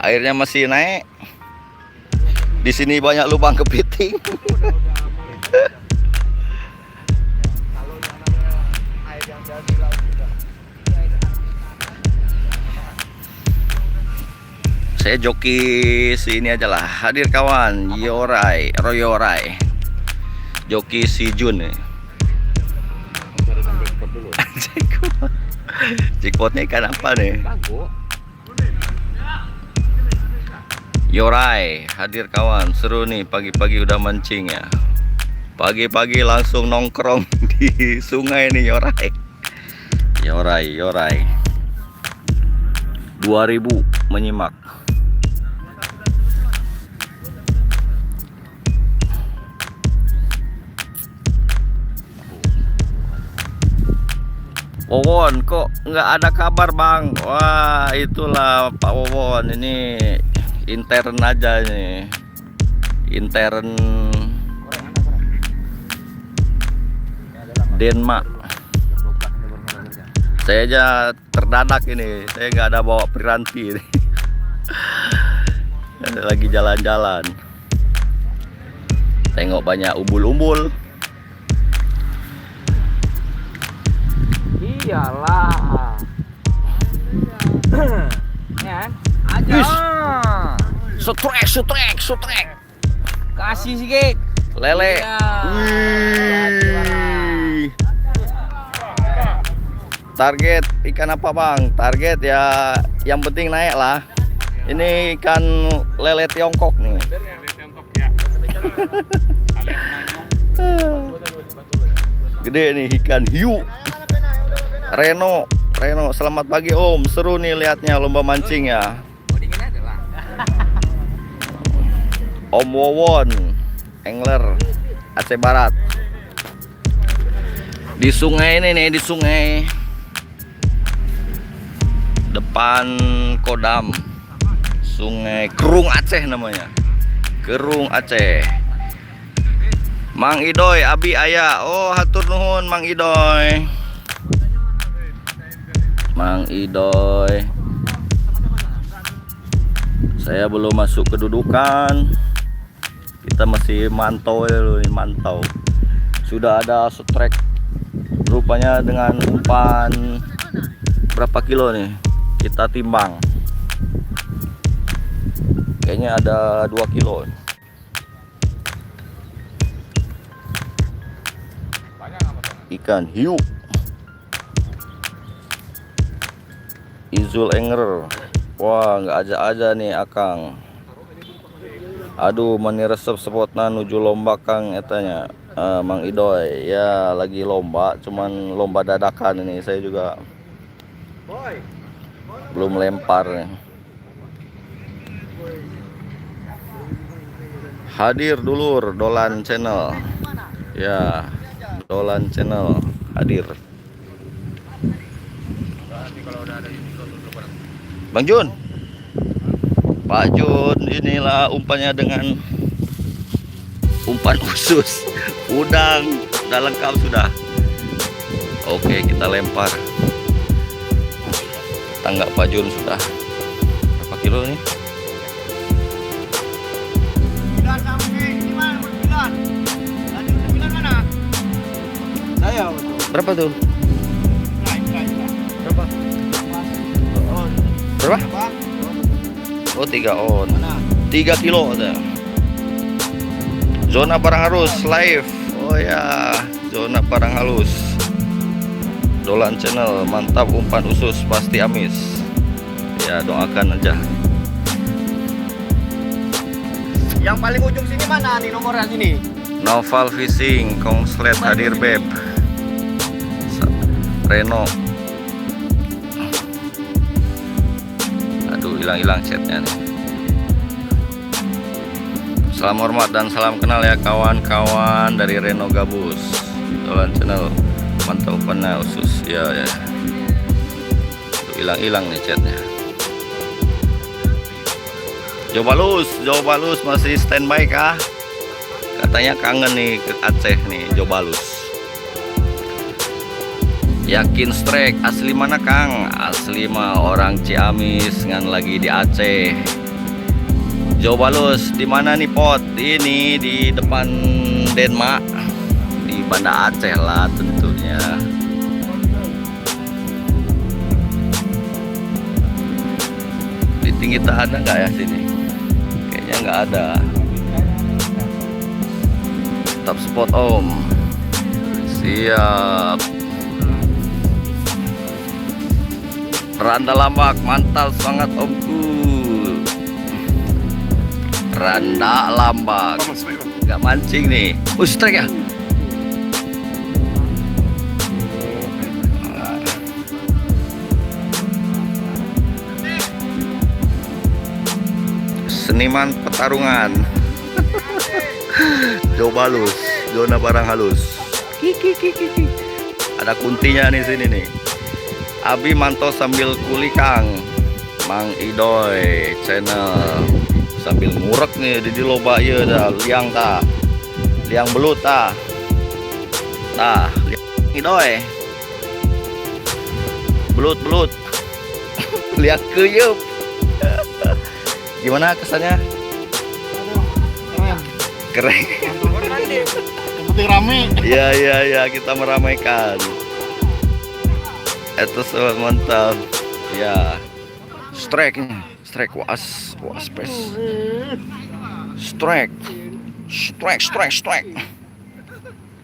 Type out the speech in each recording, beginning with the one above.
Airnya masih naik. Di sini banyak lubang kepiting. Saya joki sini aja lah. Hadir kawan, Yorai, Royorai. Joki si Jun nih. Jackpotnya ikan apa nih? Yorai, hadir kawan. Seru nih, pagi-pagi udah mancing ya. Pagi-pagi langsung nongkrong di sungai nih Yorai. Yorai. 2000 menyimak. Wowon, kok nggak ada kabar bang? Wah, itulah Pak Wowon, ini intern aja nih, intern Denmark. Saya aja terdadak ini, saya nggak ada bawa piranti ini. Lagi jalan-jalan, tengok banyak umbul-umbul. Iyalah. Ya, aja. Sutrek. Kasih sih, Lele. Iya. Wih. Target ikan apa bang? Target ya, yang penting naik lah. Ini ikan lele Tiongkok nih. Gede nih ikan hiu. Reno, selamat pagi Om. Seru nih lihatnya lomba mancing ya. Om Wowon, angler Aceh Barat. Di sungai ini nih, di sungai depan Kodam. Sungai Kerung Aceh namanya. Kerung Aceh. Mang Idoy, Abi Ayah. Oh, hatur nuhun Mang Idoy. Mang Idoy. Saya belum masuk kedudukan. Kita masih mantau ya loh, mantau. Sudah ada strike rupanya dengan umpan berapa kilo nih? Kita timbang. Kayaknya ada 2 kilo. Ikan hiu. Izul Enger. Wah, nggak aja nih Akang. Aduh, mani resep spotna nuju lomba Kang etanya. Mang Idoy ya lagi lomba, cuman lomba dadakan ini. Saya juga belum lempar nih. Hadir dulur Dolan Channel. Ya, Dolan Channel hadir. Bang Jun, Pak Jun, inilah umpannya dengan umpan khusus udang, udah lengkap sudah. Oke, kita lempar. Tangga Pak Jun sudah berapa kilo nih? Saya Berapa tuh? berapa? Berapa? Oh, 3 on. 3 kilo ada. Zona barang halus live. Oh ya, zona barang halus. Dolan Channel, mantap umpan usus pasti amis. Ya, doakan aja. Yang paling ujung sini mana nih nomornya sini? Noval Fishing, Kongslet hadir beb. Reno. Aduh, hilang chatnya nih. Salam hormat dan salam kenal ya kawan-kawan dari Reno Gabus. Dolan Channel, mantap umpannya usus. Ya. Aduh, hilang nih chatnya. Jobalus masih standby kah? Katanya kangen nih ke Aceh nih, Jobalus. Yakin strike asli mana Kang? Asli mah orang Ciamis ngan lagi di Aceh. Jobalus di mana nih Pot? Ini di depan Denmark, di Banda Aceh lah tentunya. Di Tinggita ada nggak ya sini? Kayaknya nggak ada. Top spot Om. Siap. Randa Lambak, mantap semangat Omku. Randa Lambak. Nggak mancing nih. Strike ya? Seniman pertarungan. Jobalus, zona barang halus. Kiki. Ada kuntinya nih sini nih. Abi mantau sambil kulikang. Mang Idoy channel sambil ngurek nih di loba ieu dah liang tah. Liang belut tah. Tah, liang Idoy. Belut. Liang keyeup. Gimana kesannya? Keren. Seperti rame. Iya, kita meramaikan. Itu sangat mantap. Ya. Strike was space. Strike.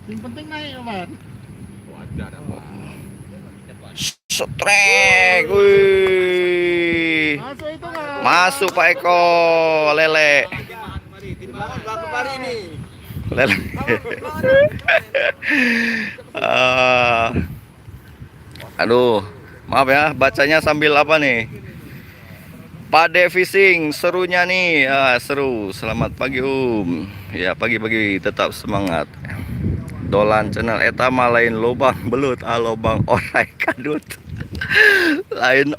Yang penting naik, Mas. Strike. Wih. Masuk itu kan. Masuk Pak Eko, lele. Lele. Aduh, maaf ya, bacanya sambil apa nih? Pade Fishing, serunya nih, seru. Selamat pagi Ya pagi-pagi tetap semangat. Dolan channel eta mah lain lobang belut, lobang orai kadut. Lain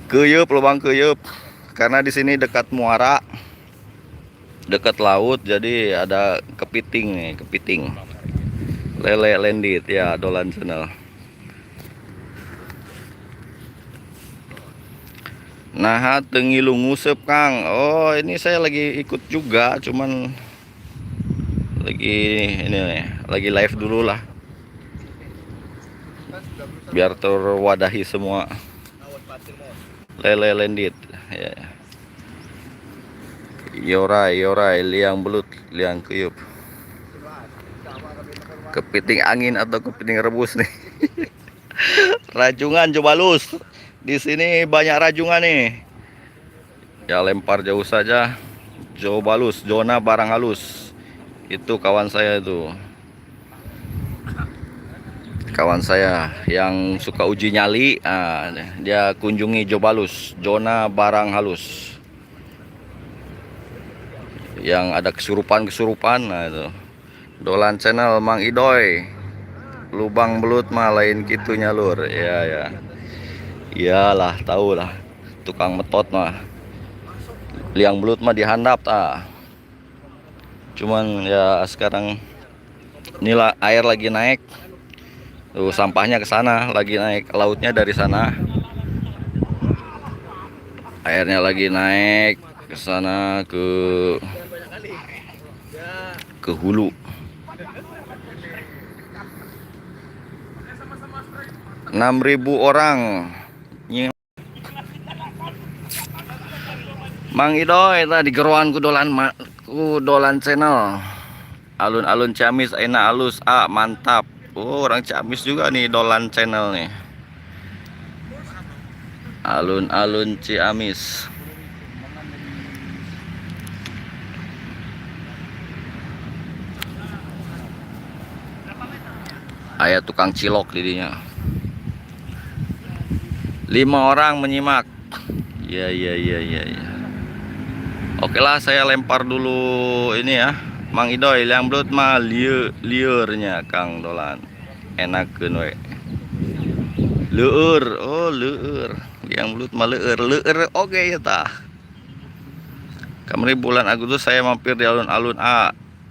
keyeup, lobang keyeup. Karena di sini dekat muara, dekat laut, jadi ada kepiting. Lele landit ya, Dolan channel. Nah, tengilu ngusep Kang. Oh, ini saya lagi ikut juga, cuman lagi live dulu lah. Biar terwadahi semua. Lele landit ya. Yorai, liang belut, liang keyup. Kepiting angin atau kepiting rebus nih. Rajungan Jobalus. Di sini banyak rajungan nih. Ya lempar jauh saja. Jobalus, zona barang halus. Itu kawan saya itu. Kawan saya yang suka uji nyali, dia kunjungi Jobalus, zona barang halus. Yang ada kesurupan, nah itu. Dolan channel Mang Idoy. Lubang belut mah lain kitunya lur. Ya. Iyalah, tahu lah. Tukang metot mah. Liang belut mah dihandap Cuman ya sekarang inilah air lagi naik. Tuh sampahnya ke sana, lagi naik, lautnya dari sana. Airnya lagi naik ke sana ke hulu. 6.000 orang. Mang Idoy tadi geruan ku dolan channel. Alun-alun Ciamis enak alus mantap. Oh, orang Ciamis juga nih dolan channel nih. Alun-alun Ciamis. Aya tukang cilok didinya. 5 orang menyimak. Iya. Oke lah, saya lempar dulu ini ya. Mang Idoy liang belut mah liurnya Kang Dolan. Enakeun we. Leur, oh leur. Liang belut mah leur oke ya tah. Kemarin bulan Agustus saya mampir di alun-alun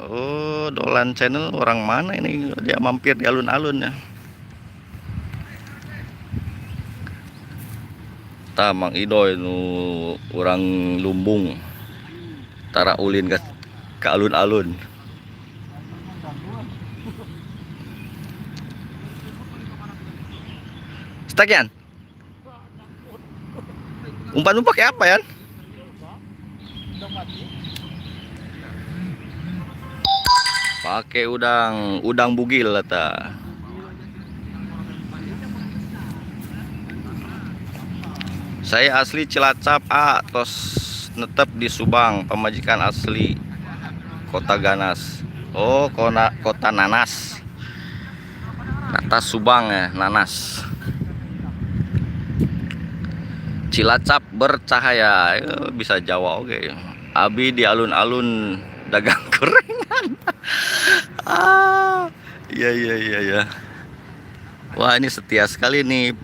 Oh, Dolan channel orang mana ini? Dia mampir di alun-alun ya. Ta Mang Idoy nu orang lumbung tara ulin ke alun-alun. Stakian. Umpan lu pakai apa ya? Pakai udang bugil lah ta. Saya asli Cilacap tos netep di Subang, pemajikan asli Kota Ganas. Oh, kota Nanas. Atas Subang ya, Nanas. Cilacap bercahaya, bisa Jawa oke. Abi di alun-alun dagang gorengan. Iya. Wah, ini setia sekali nih.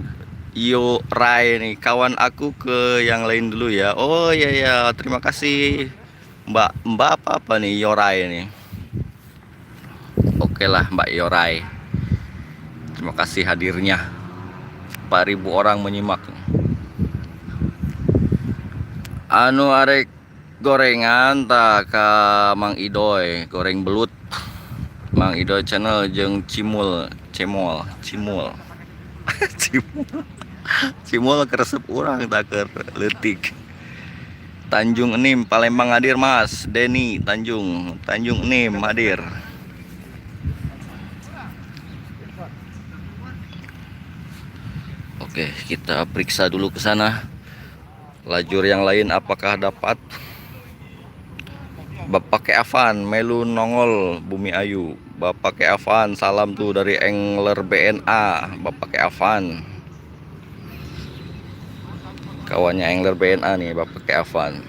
Yo Rai nih, kawan aku ke yang lain dulu ya. Oh iya, terima kasih Mbak apa nih Yorai nih. Oke lah Mbak Yorai. Terima kasih hadirnya. 4.000 orang menyimak. Anu arek gorengan tak ka Mang Idoy, goreng belut. Mang Idoy channel jeung Cimul. Cimul keresep urang tak keur leutik. Tanjung Enim Palembang hadir Mas Denny Tanjung Enim hadir. Oke, kita periksa dulu ke sana. Lajur yang lain apakah dapat? Bapak Keavan Melu nongol Bumi Ayu. Bapak Keavan salam tuh dari Angler BNA. Bapak Keavan, kawannya Angler BNA nih, Bapak Keavan.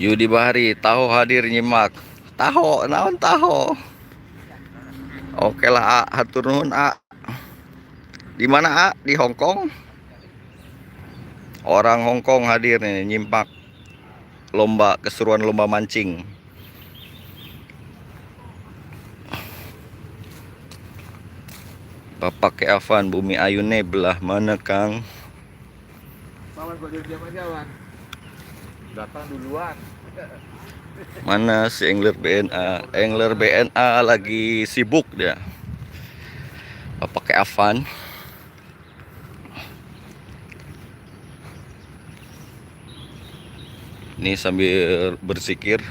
Yudi Bahari tahu hadir nyimak. Tahu naon tahu. Oke lah A, hatur nuhun A. Di mana A? Di Hong Kong. Orang Hong Kong hadir nih nyimak keseruan lomba mancing. Bapak Keavan Bumi Ayune belah mana Kang? Datang duluan. Mana si Angler BNA? Angler BNA lagi sibuk dia. Bapak Keavan. Ini sambil berzikir.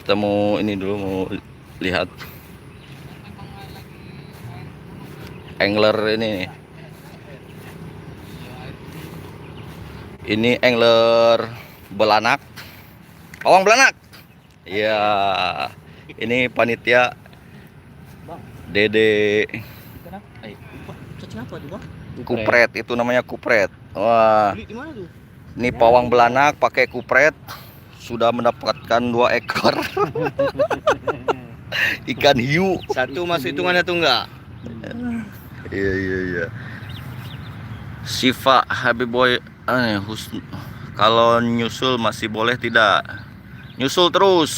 Kita mau ini dulu, mau lihat angler ini. Ini angler belanak. Pawang belanak. Iya. Ini panitia Dede kupret, itu namanya kupret. Wah. Ini pawang belanak pakai kupret. Sudah mendapatkan 2 ekor ikan hiu. Satu masuk hitungannya tuh enggak? Iya. Siva Habiboy kalau nyusul masih boleh tidak? Nyusul terus.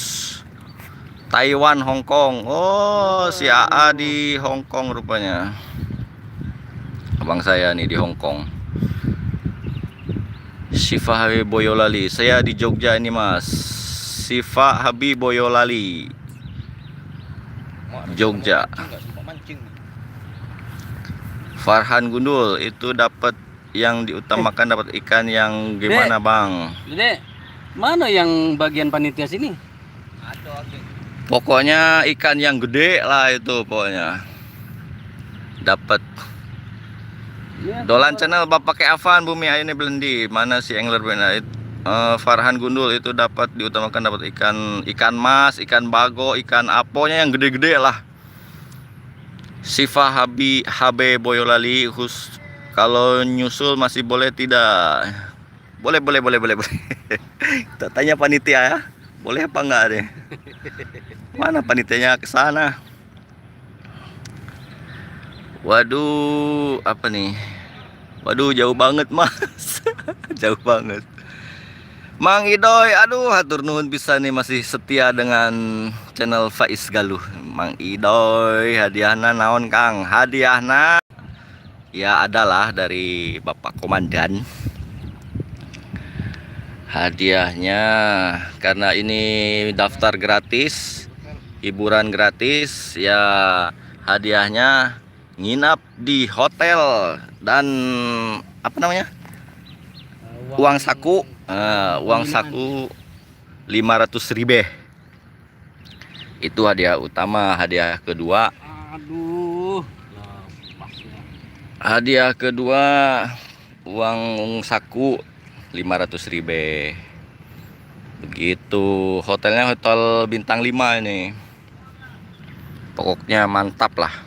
Taiwan, Hong Kong. Oh, si AA di Hong Kong rupanya. Abang saya nih di Hong Kong. Siva Habib Boyolali. Saya di Jogja ini Mas. Siva Habib Boyolali, Jogja. Farhan Gundul itu dapat yang diutamakan dapat ikan yang gimana Bang? Dede, mana yang bagian panitia sini? Pokoknya ikan yang gede lah itu pokoknya. Dapat. Dolan channel Bapak Keavan Bumi Ayu ini Belendi. Mana si Angler BNA? Farhan Gundul itu dapat diutamakan dapat ikan mas, ikan bago, ikan aponya yang gede-gede lah. Siva HB Boyolali kalau nyusul masih boleh tidak? Boleh. Kita tanya panitia ya. Boleh apa enggak deh? Mana panitianya ke sana? Waduh, apa nih? Waduh, jauh banget Mas. Jauh banget. Mang Idoy, aduh hatur nuhun bisa nih masih setia dengan channel Faiz Galuh. Mang Idoy, hadiahna naon Kang? Hadiahna ya adalah dari Bapak Komandan. Hadiahnya karena ini daftar gratis, hiburan gratis, ya hadiahnya nginap di hotel dan apa namanya? Uang saku. Uang saku 500.000. Itu hadiah utama. Hadiah kedua, Aduh. hadiah kedua uang saku 500.000. Begitu. Hotelnya hotel bintang 5 ini. Pokoknya mantap lah.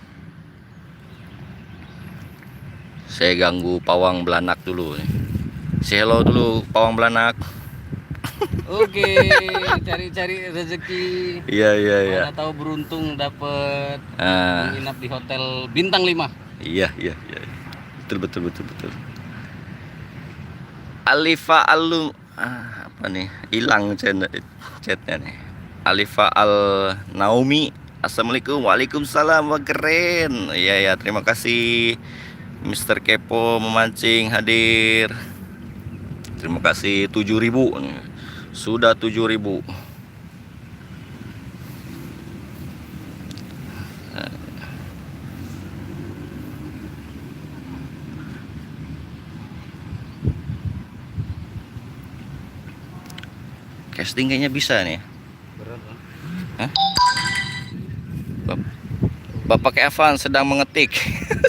Saya ganggu pawang belanak dulu nih. Say hello dulu pawang belanak. Oke, cari-cari rezeki. Iya iya iya. Mana tahu beruntung dapet Ah, menginap di hotel bintang 5. iya iya iya. Betul betul betul betul. Alifa Alum apa nih? Hilang chatnya nih. Alifa Al Naomi. Assalamualaikum. Waalaikumsalam. Wah keren. Iya ya, terima kasih Mr. Kepo memancing hadir. Terima kasih 7.000. Sudah 7.000. Casting kayaknya bisa nih. Berat kan? Hah? Bapak Evan sedang mengetik.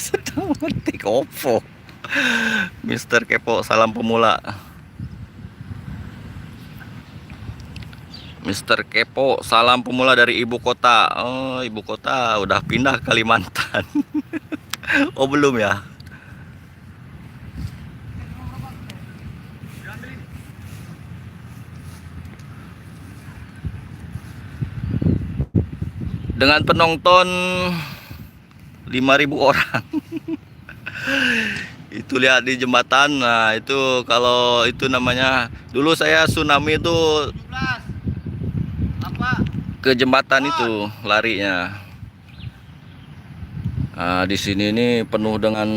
Sedang mengetik Oppo. Mister Kepo, salam pemula. Mister Kepo, salam pemula dari ibu kota. Oh, ibu kota udah pindah ke Kalimantan. Oh, belum ya? Dengan penonton 5.000 orang. Itu lihat di jembatan. Nah, itu kalau itu namanya dulu saya tsunami itu ke jembatan itu larinya. Nah, di sini ini penuh dengan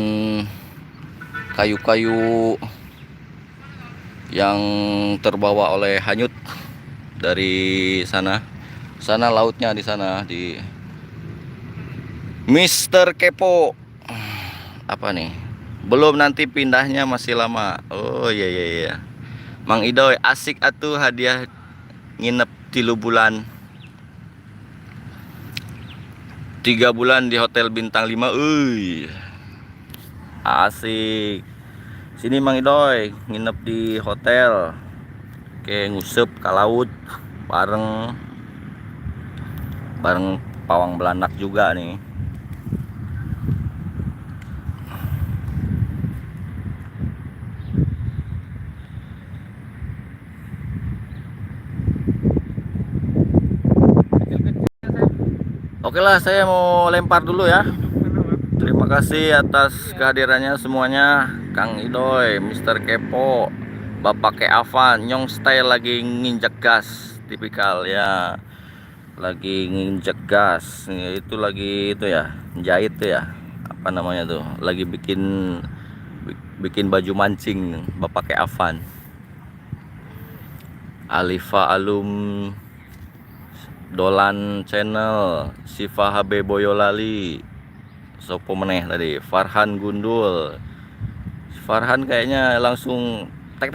kayu-kayu yang terbawa oleh hanyut dari sana. Sana lautnya di sana di Mister Kepo. Apa nih? Belum, nanti pindahnya masih lama. Oh iya iya iya. Mang Idoy asik atuh hadiah nginep 3 bulan. 3 bulan di hotel bintang 5. Asik. Sini Mang Idoy nginep di hotel. Oke, ngusep ke laut bareng pawang belanak juga nih. Oke lah, saya mau lempar dulu ya. Terima kasih atas kehadirannya semuanya. Kang Idoy, Mister Kepo, Bapak Keavan, Nyong Style lagi nginjek gas, tipikal ya. Lagi nginjek gas. Itu lagi itu ya, jahit tuh ya. Apa namanya tuh? Lagi bikin baju mancing Bapak Keavan. Alifa Alum Dolan Channel, Siva HB Boyolali, sopo meneh tadi, Farhan Gundul. Farhan kayaknya langsung tek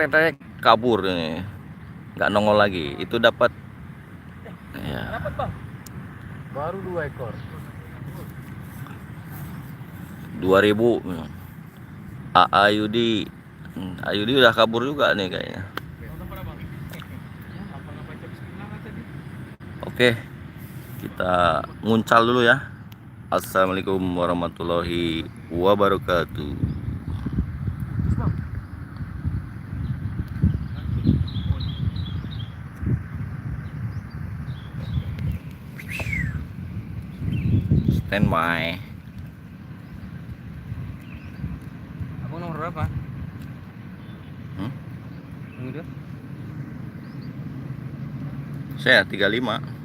kabur nih, nggak nongol lagi. Itu dapat ya. Baru 2 ekor. 2.000. Ayudi, Ayudi udah kabur juga nih kayaknya. Oke, kita nguncal dulu ya. Assalamualaikum warahmatullahi wabarakatuh. Standby. Aku nomor berapa? Hmm? Yang udah? Saya 35.